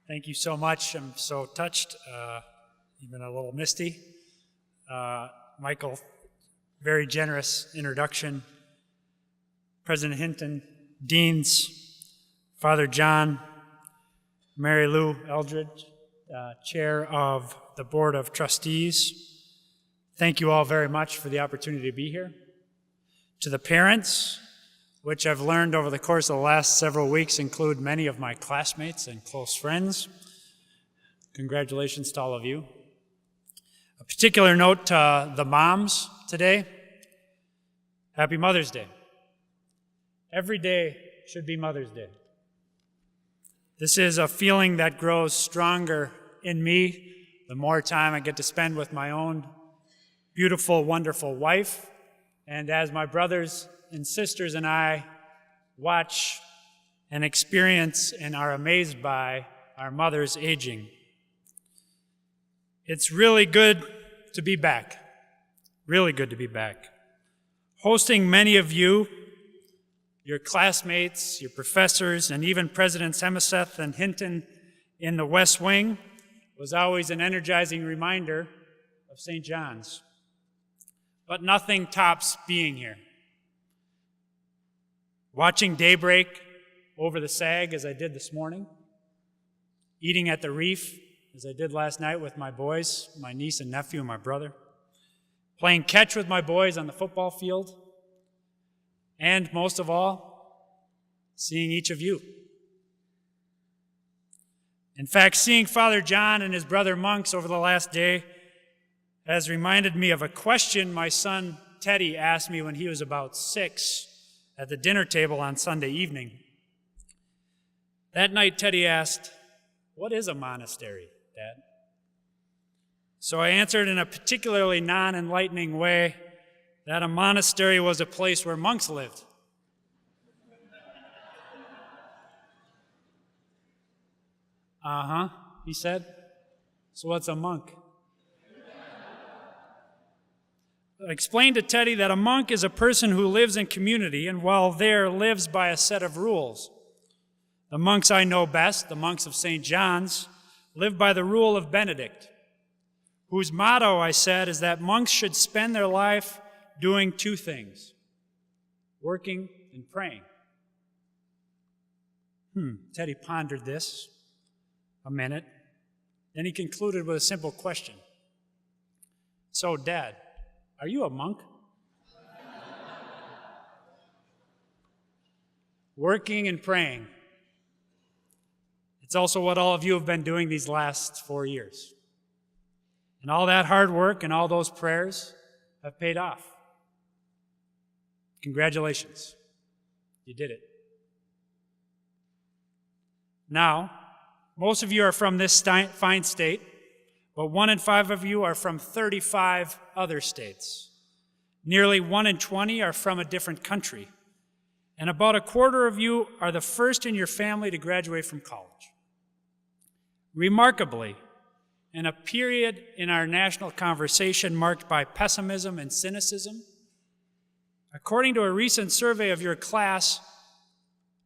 Thank you so much. I'm so touched, even a little misty. Michael, very generous introduction. President Hinton, Deans, Father John, Mary Lou Eldridge, Chair of the Board of Trustees. Thank you all very much for the opportunity to be here. To the parents, which I've learned over the course of the last several weeks include many of my classmates and close friends. Congratulations to all of you. A particular note to the moms today. Happy Mother's Day. Every day should be Mother's Day. This is a feeling that grows stronger in me the more time I get to spend with my own beautiful, wonderful wife, and as my brothers and sisters and I watch and experience and are amazed by our mothers aging. It's really good to be back. Really good to be back. Hosting many of you, your classmates, your professors, and even Presidents Hemeseth and Hinton in the West Wing was always an energizing reminder of St. John's. But nothing tops being here. Watching daybreak over the Sag as I did this morning, eating at the Reef as I did last night with my boys, my niece and nephew and my brother, playing catch with my boys on the football field, and most of all, seeing each of you. In fact, seeing Father John and his brother monks over the last day has reminded me of a question my son Teddy asked me when he was about 6 at the dinner table on Sunday evening. That night, Teddy asked, "What is a monastery, Dad?" So I answered in a particularly non-enlightening way that a monastery was a place where monks lived. He said. So what's a monk? I explained to Teddy that a monk is a person who lives in community and while there lives by a set of rules. The monks I know best, the monks of St. John's, live by the rule of Benedict, whose motto, I said, is that monks should spend their life doing 2 things, working and praying. Teddy pondered this a minute. Then he concluded with a simple question. So, Dad, are you a monk? Working and praying. It's also what all of you have been doing these last 4 years. And all that hard work and all those prayers have paid off. Congratulations. You did it. Now, most of you are from this fine state, but 1 in 5 of you are from 35 other states. Nearly 1 in 20 are from a different country. And about 1/4 of you are the first in your family to graduate from college. Remarkably, in a period in our national conversation marked by pessimism and cynicism, according to a recent survey of your class,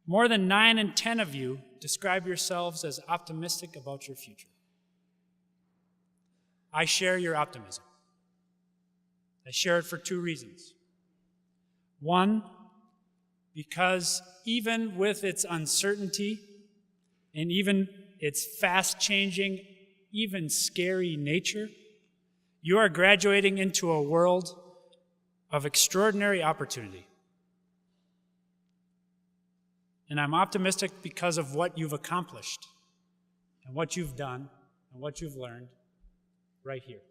more than 9 in 10 of you describe yourselves as optimistic about your future. I share your optimism. I share it for 2 reasons. 1, because even with its uncertainty and even its fast-changing, even scary nature, you are graduating into a world of extraordinary opportunity. And I'm optimistic because of what you've accomplished and what you've done and what you've learned right here.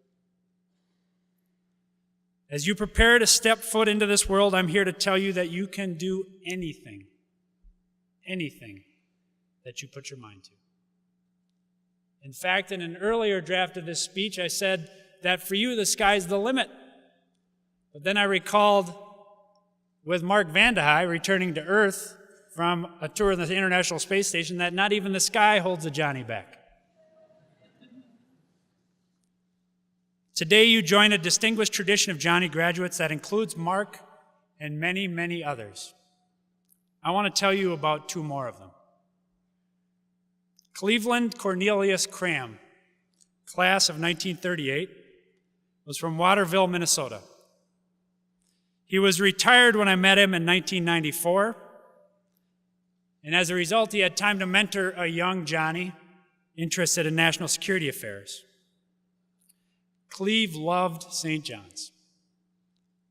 As you prepare to step foot into this world, I'm here to tell you that you can do anything that you put your mind to. In fact, in an earlier draft of this speech, I said that for you, the sky's the limit. But then I recalled with Mark Vande Hei returning to Earth from a tour of the International Space Station that not even the sky holds a Johnny back. Today, you join a distinguished tradition of Johnny graduates that includes Mark and many, many others. I want to tell you about 2 more of them. Cleveland Cornelius Cram, class of 1938, was from Waterville, Minnesota. He was retired when I met him in 1994, and as a result, he had time to mentor a young Johnny interested in national security affairs. Cleve loved St. John's,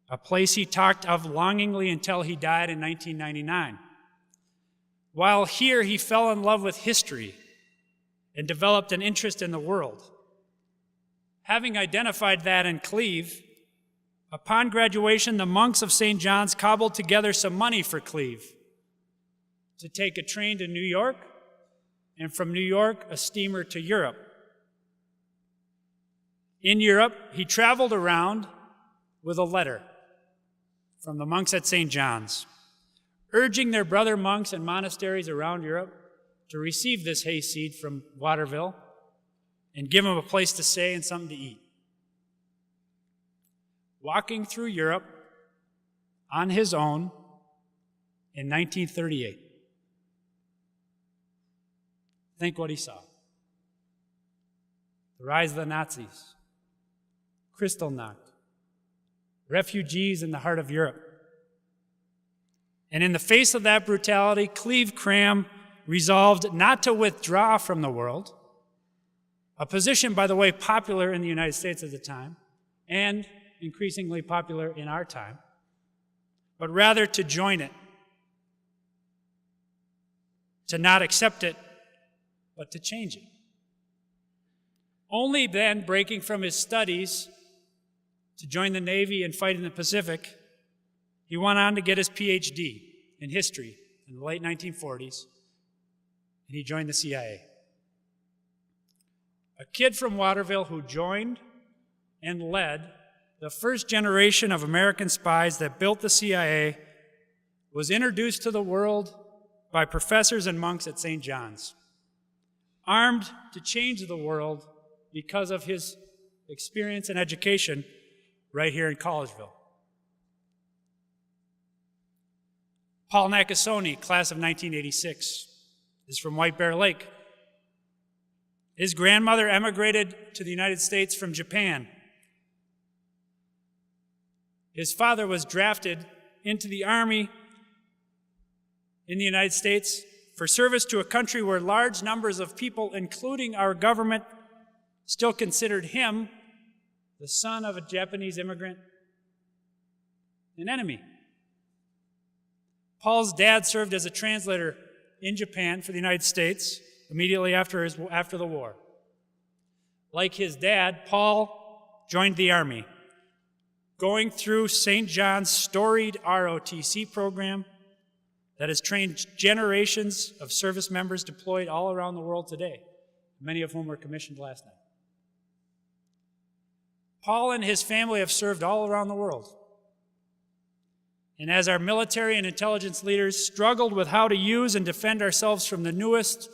a place he talked of longingly until he died in 1999. While here, he fell in love with history and developed an interest in the world. Having identified that in Cleve, upon graduation, the monks of St. John's cobbled together some money for Cleve to take a train to New York, and from New York, a steamer to Europe. In Europe, he traveled around with a letter from the monks at St. John's, urging their brother monks and monasteries around Europe to receive this hayseed from Waterville and give them a place to stay and something to eat. Walking through Europe on his own in 1938. Think what he saw. The rise of the Nazis, Kristallnacht, refugees in the heart of Europe. And in the face of that brutality, Cleve Cram resolved not to withdraw from the world, a position, by the way, popular in the United States at the time, and increasingly popular in our time, but rather to join it, to not accept it, but to change it. Only then, breaking from his studies to join the Navy and fight in the Pacific, he went on to get his PhD in history in the late 1940s, and he joined the CIA. A kid from Waterville who joined and led the first generation of American spies that built the CIA was introduced to the world by professors and monks at St. John's, armed to change the world because of his experience and education right here in Collegeville. Paul Nakasone, class of 1986, is from White Bear Lake. His grandmother emigrated to the United States from Japan. His father was drafted into the Army in the United States for service to a country where large numbers of people, including our government, still considered him, the son of a Japanese immigrant, an enemy. Paul's dad served as a translator in Japan for the United States immediately after the war. Like his dad, Paul joined the Army, going through St. John's storied ROTC program that has trained generations of service members deployed all around the world today, many of whom were commissioned last night. Paul and his family have served all around the world. And as our military and intelligence leaders struggled with how to use and defend ourselves from the newest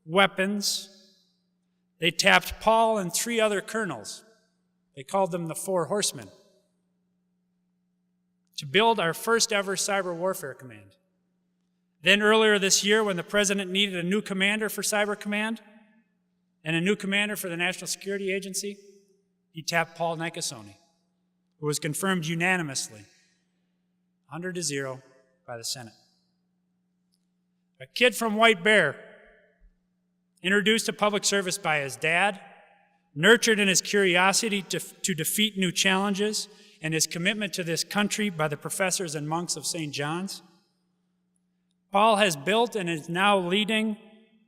weapons, they tapped Paul and 3 other colonels, they called them the 4 Horsemen, to build our first ever cyber warfare command. Then earlier this year, when the president needed a new commander for Cyber Command and a new commander for the National Security Agency, he tapped Paul Nakasone, who was confirmed unanimously, 100-0 by the Senate. A kid from White Bear, introduced to public service by his dad, nurtured in his curiosity to defeat new challenges and his commitment to this country by the professors and monks of St. John's. Paul has built and is now leading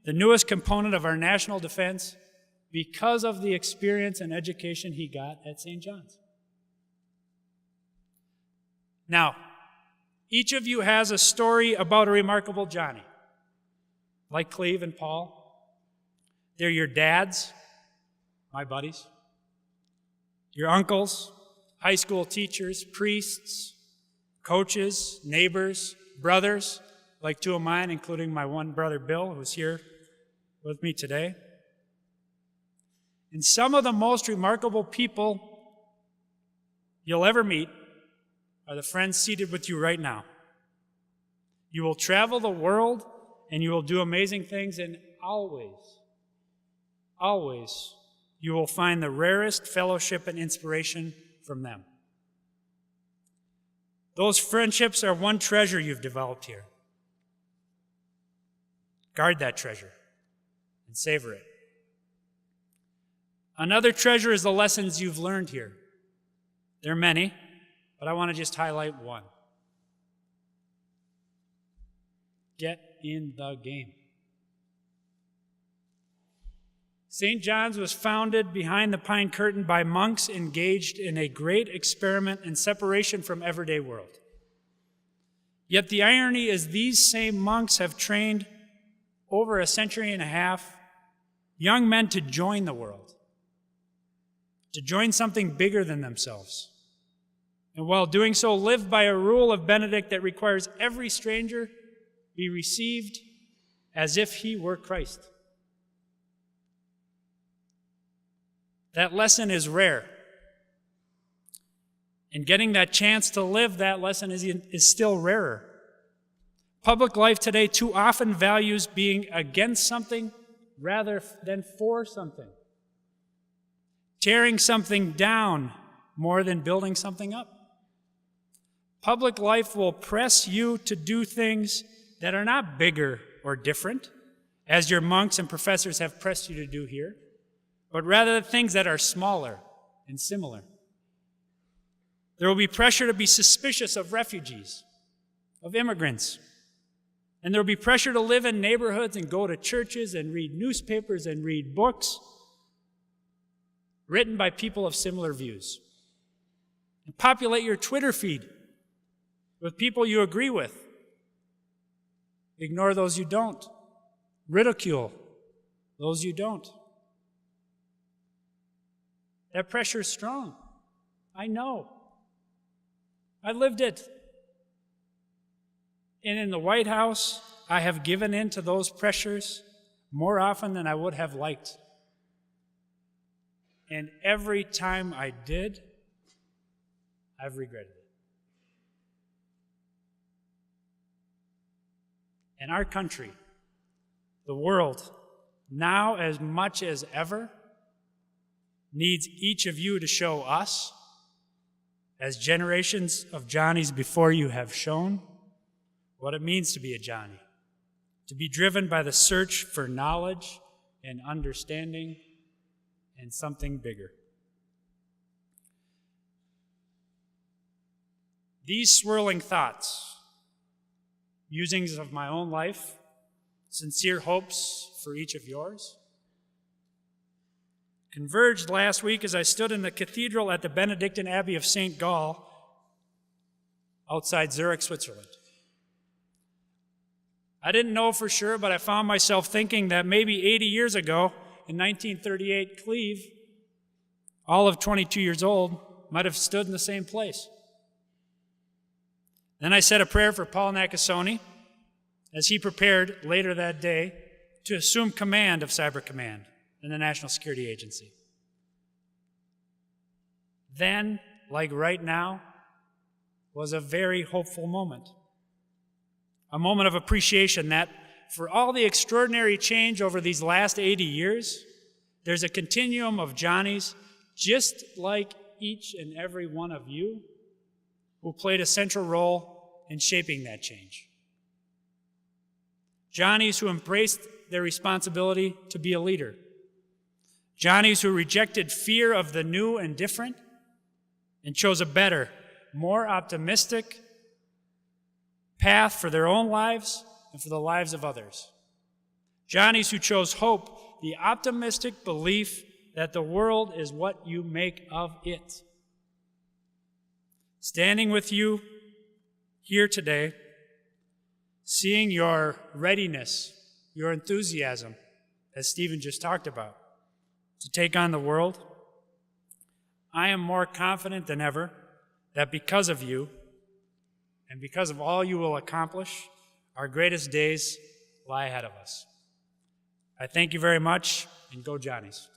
the newest component of our national defense because of the experience and education he got at St. John's. Now, each of you has a story about a remarkable Johnny, like Cleve and Paul. They're your dads, my buddies, your uncles, high school teachers, priests, coaches, neighbors, brothers, like 2 of mine, including my one brother, Bill, who's here with me today. And some of the most remarkable people you'll ever meet are the friends seated with you right now. You will travel the world and you will do amazing things, and always, always, you will find the rarest fellowship and inspiration from them. Those friendships are one treasure you've developed here. Guard that treasure and savor it. Another treasure is the lessons you've learned here. There are many, but I want to just highlight one. Get in the game. St. John's was founded behind the pine curtain by monks engaged in a great experiment in separation from everyday world. Yet the irony is these same monks have trained over a century and a half young men to join the world, to join something bigger than themselves. And while doing so, live by a rule of Benedict that requires every stranger be received as if he were Christ. That lesson is rare. And getting that chance to live that lesson is still rarer. Public life today too often values being against something rather than for something. Tearing something down more than building something up. Public life will press you to do things that are not bigger or different, as your monks and professors have pressed you to do here, but rather things that are smaller and similar. There will be pressure to be suspicious of refugees, of immigrants. And there will be pressure to live in neighborhoods and go to churches and read newspapers and read books written by people of similar views. And populate your Twitter feed with people you agree with. Ignore those you don't. Ridicule those you don't. That pressure is strong. I know. I lived it. And in the White House, I have given in to those pressures more often than I would have liked. And every time I did, I've regretted it. And our country, the world, now as much as ever, needs each of you to show us, as generations of Johnnies before you have shown, what it means to be a Johnny, to be driven by the search for knowledge and understanding and something bigger. These swirling thoughts, musings of my own life, sincere hopes for each of yours, converged last week as I stood in the cathedral at the Benedictine Abbey of St. Gall outside Zurich, Switzerland. I didn't know for sure, but I found myself thinking that maybe 80 years ago, in 1938, Cleve, all of 22 years old, might have stood in the same place. Then I said a prayer for Paul Nakasone as he prepared later that day to assume command of Cyber Command in the National Security Agency. Then, like right now, was a very hopeful moment. A moment of appreciation that for all the extraordinary change over these last 80 years, there's a continuum of Johnnies just like each and every one of you who played a central role in shaping that change. Johnnies who embraced their responsibility to be a leader. Johnnies who rejected fear of the new and different and chose a better, more optimistic path for their own lives and for the lives of others. Johnnies who chose hope, the optimistic belief that the world is what you make of it. Standing with you here today, seeing your readiness, your enthusiasm, as Stephen just talked about, to take on the world, I am more confident than ever that because of you and because of all you will accomplish, our greatest days lie ahead of us. I thank you very much, and go Johnnies.